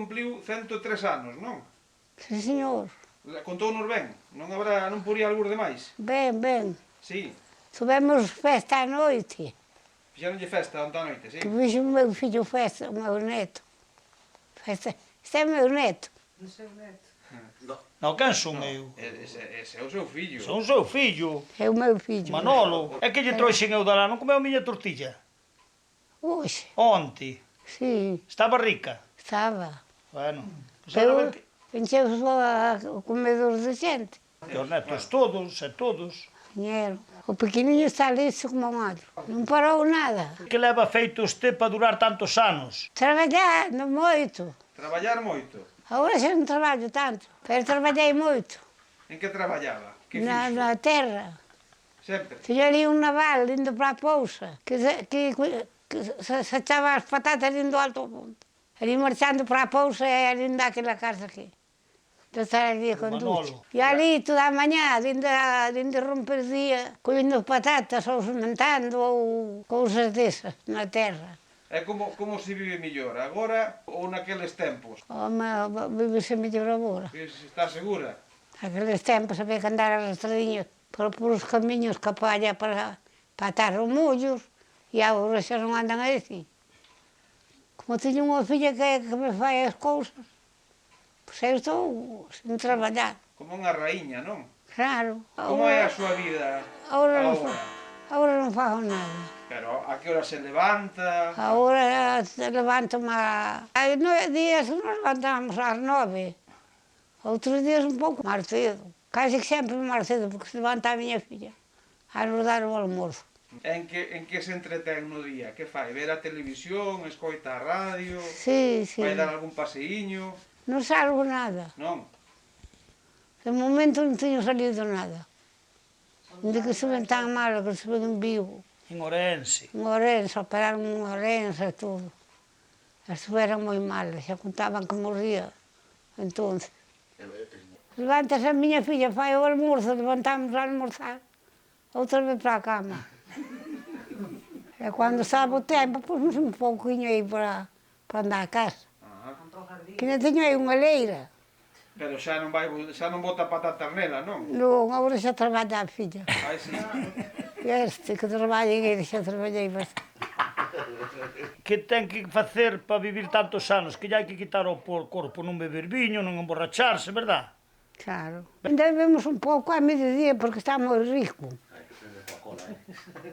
cumpliu 103 anos, non? Sí, señor. Contounos ben, non poría algúr de máis? Ben, ben. Sí, Tivemos festa à noite, fixeronlle festa onte á noite, sí? que fixo o meu fillo festa, o meu neto. Festa. Este é o meu neto. Non, quen son eu? Ese é o seu fillo. Son o seu fillo, É o meu fillo. Manolo. É que lle trouxen eu da lá, non comeu a miña tortilla? Oxe, Onte. sí, Estaba rica. estaba. Bueno, pues Pero ahora ver encheu o comedor de xente. que os netos todos, e todos. Dinheiro. O pequeniño está listo como un alho. Non parou nada. Que leva feito este para durar tantos anos? Traballando moito. Traballar moito. Agora xa non traballo tanto, pero traballei moito. En que traballaba? Que Na fixo? terra. Sempre. Fixo ali un naval indo para a Pousa, que se echaba as patatas indo alto ao monte. Ali marchando para a Pousa e ali daquela casa aquí. De estar ali con Manolo. ducho. E ali toda a mañá, dende romper día, collendo patatas ou sementando ou cousas desas na terra. É como se vive mellor, agora ou naqueles tempos? Home, vivese mellor agora. Está segura? Aqueles tempos había que andar arrastradinhos por os camiños que palla para atar os mullos e agora xa non andan así. Como teño unha filla que me fai as cousas, pois eu estou sin traballar. Como unha raíña, non? Claro. Como é a súa vida Agora agora? Agora non fago nada. Pero a que hora se levanta? Agora levanto-me Hai 9 días nos levantamos ás 9. Outros días un pouco máis cedo. Casi que sempre máis cedo, porque se levanta a miña filla a nos dar o almozo. En que se entretén no día? Que fai? Ver a televisión, escoita a radio? Sí, sí. Vai dar algún paseíño? Non salgo nada. Non? De momento non teño salido nada. De que se ven tan mal, que se ven en Vigo. En Orense. En Ourense, operaron en Ourense e todo. Estuveran moi mal, xa contaban que morría. Entón, levántase a miña filla, fai o almozo, levantamos a almorzar, outra vez para a cama. E cando sabe o tempo, pois un pouquinho aí para andar a casa. Que non teño aí unha leira. Pero xa non bota patatas nela, non? Non, agora xa traballa a filla. Ai, sí. E este que traballa en ele, xa traballei bastante. Que ten que facer para vivir tantos anos? Que lle hai que quitar ao corpo, non beber viño, non emborracharse, verdad? Claro. Ainda bebemos un pouco a mediodía porque está moi rico.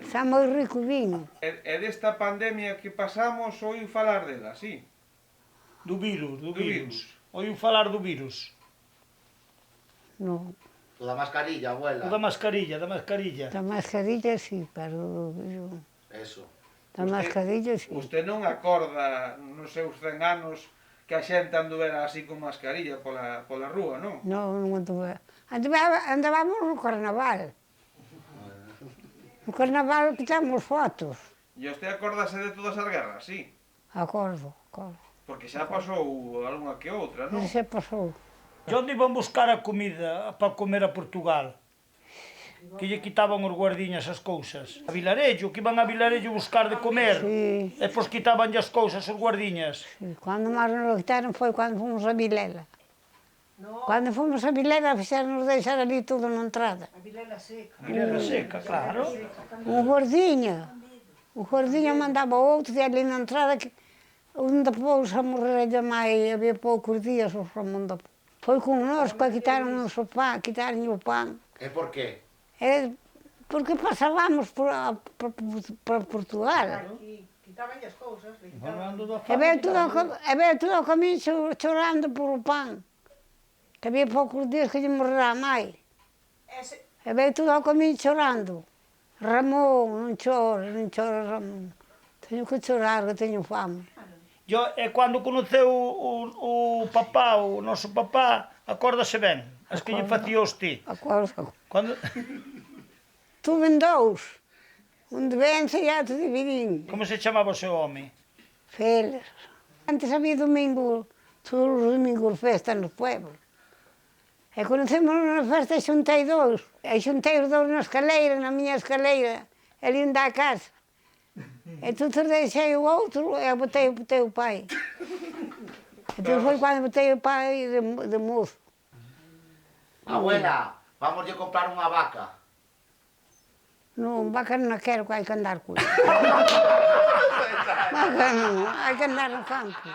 Está moi rico o viño. E desta pandemia que pasamos, oíu falar dela, sí? Do virus. virus. Oíu falar do virus. Non. O da mascarilla, abuela. O da mascarilla. Da mascarilla sí, pero Eso. da mascarilla sí. Usted non acorda nos seus 100 anos que a xente anduvera así con mascarilla pola rúa, non? Non anduve. Andábamos no carnaval. No carnaval quitamos fotos. E usted acórdase de todas as guerras, sí? Acordo. Porque xa pasou algunha que outra, non? Non se pasou. E onde iban buscar a comida para comer a Portugal? Que lle quitaban os guardiñas as cousas? A Vilarello, que iban a Vilarello buscar de comer. Sí. E pois quitabanlle as cousas os guardiñas. Sí. Cando máis nos lo quitaron foi cando fomos a Vilela. Cando fomos a Vilela fixeron nos deixar ali tudo na entrada. A Vilela seca, claro. O guardiña mandaba outro de ali na entrada que onde pous a morrer de mai, había poucos días o Ramón da Pousa. Foi con nós que quitaron o pan, quitaron o pan. E por qué? Porque pasábamos por Portugal. Quitaban as cousas, Falando da E veio todo o camiño chorando por o pan. Que había poucos días que lle morrerá a mai. E veio todo o camiño chorando. Ramón, non chores, Ramón. Teño que chorar, que teño fame. E cando conoceu o papá, o noso papá, acórdase ben? As que lle facía os ti. Acordo. Cando... Tuve dous. Un de Vence e outro de Virín. Como se chamaba o seu home? Félix. Antes había domingo, todos os domingos festa nos pueblos. E conocemos na festa e xuntei dous. E xuntei os dous na escaleira, na miña escaleira, e linda a casa. E tu te deixei o outro e botei o pai. E Entón foi cando botei o pai de mozo. Abuela, vamos a comprar unha vaca. Non, vaca non a quero, que hai que andar con ela. Vaca non, hai que andar no campo.